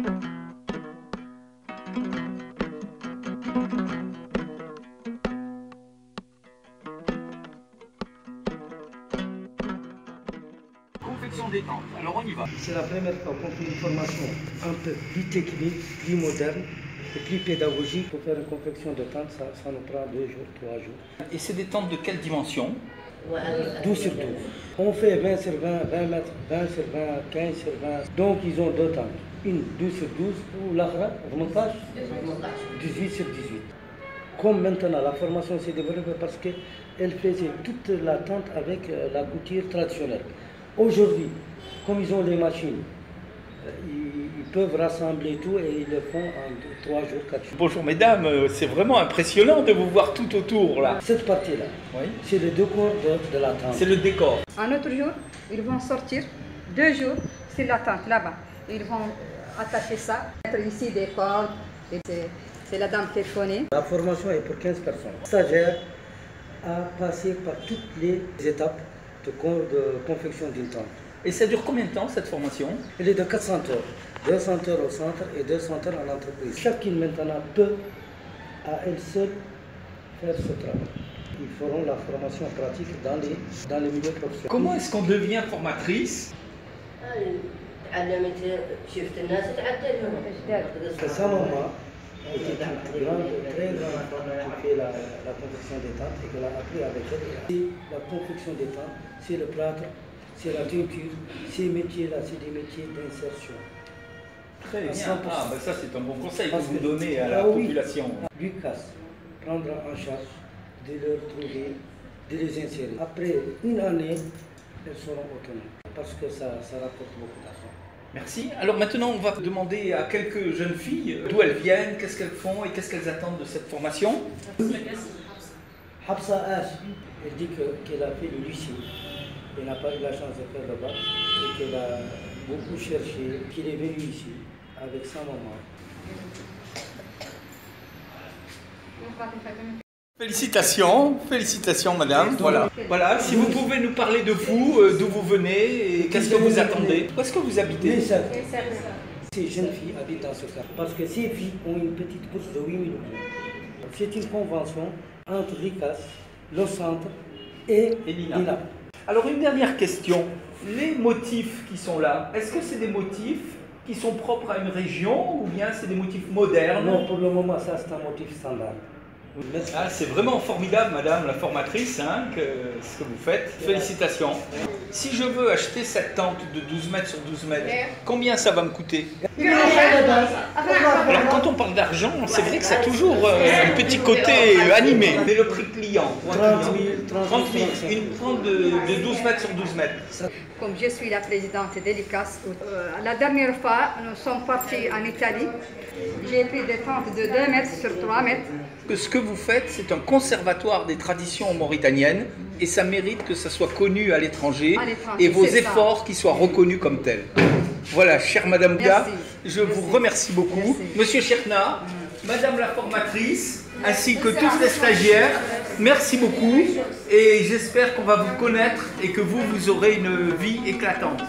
Confection des tentes. Alors on y va. C'est la première fois qu'on fait une formation un peu plus technique, plus moderne et plus pédagogique. Pour faire une confection de tente, ça nous prend 2 jours, 3 jours. Et c'est des tentes de quelle dimension? 12 sur 12. On fait 20 sur 20, 20 mètres, 20 sur 20, 15 sur 20. Donc ils ont 2 tentes. Une 12 sur 12 ou l'autre, remontage 18 sur 18. Comme maintenant la formation s'est développée parce qu'elle faisait toute la tente avec la couture traditionnelle. Aujourd'hui, comme ils ont les machines, ils peuvent rassembler tout et ils le font en 3 jours, 4 jours. Bonjour mesdames, c'est vraiment impressionnant de vous voir tout autour là. Cette partie-là, Oui. c'est le décor de la tente. C'est le décor. Un autre jour, ils vont sortir, 2 jours, c'est la tente là-bas. Ils vont attacher ça, mettre ici des cordes, et c'est la dame qui est phonée. La formation est pour 15 personnes. Le stagiaire a passé par toutes les étapes de confection d'une tente. Et ça dure combien de temps cette formation? Elle est de 400 heures. 200 heures au centre et 200 heures en entreprise. Chacune maintenant peut à elle seule faire ce travail. Ils feront la formation pratique dans les milieux professionnels. Comment est-ce qu'on devient formatrice? C'est sa maman était une très grande femme qui fait la confection des tentes et qu'elle a appris avec elle. Et la confection des tentes, c'est le plâtre, c'est la teinture, ces métiers-là, c'est des métiers d'insertion. Très bien. 100%. Ah, ben ça c'est un bon conseil que Parce vous que- donnez à la Ah oui. population. Lucas prendra en charge de leur trouver, de les insérer. Après une année, elles seront autonomes parce que ça rapporte beaucoup d'argent. Merci. Alors maintenant, on va demander à quelques jeunes filles d'où elles viennent, qu'est-ce qu'elles font et qu'est-ce qu'elles attendent de cette formation. Hafsa H, elle dit qu'elle a fait le lycée. Elle n'a pas eu la chance de faire le bac et qu'elle a beaucoup cherché, qu'elle est venue ici avec sa maman. Félicitations, félicitations madame. Voilà, si vous pouvez nous parler de vous, d'où vous venez et qu'est-ce que vous attendez. Où est-ce que vous habitez? Ces jeunes filles habitent dans ce cas parce que ces filles ont une petite bourse de 8 000 euros. C'est une convention entre l'ICAS, le centre et l'INA. Alors une dernière question. Les motifs qui sont là, est-ce que c'est des motifs qui sont propres à une région ou bien c'est des motifs modernes? Non, pour le moment, ça c'est un motif standard. Merci. Ah, c'est vraiment formidable, madame la formatrice, ce que vous faites. Félicitations. Si je veux acheter cette tente de 12 mètres sur 12 mètres, combien ça va me coûter? Alors, quand on parle d'argent, c'est vrai que ça a toujours un petit côté animé. Mais le prix client, 30 000, une tente de 12 mètres sur 12 mètres. Comme je suis la présidente d'Elicas, la dernière fois, nous sommes partis en Italie. J'ai pris des tentes de 2 mètres sur 3 mètres. Ce que vous faites, c'est un conservatoire des traditions mauritaniennes et ça mérite que ça soit connu à l'étranger et vos efforts qui soient reconnus comme tels. Voilà, chère Madame Bia, je vous remercie beaucoup. Monsieur Cherna, Madame la formatrice, ainsi que tous les stagiaires, merci beaucoup et j'espère qu'on va vous connaître et que vous aurez une vie éclatante.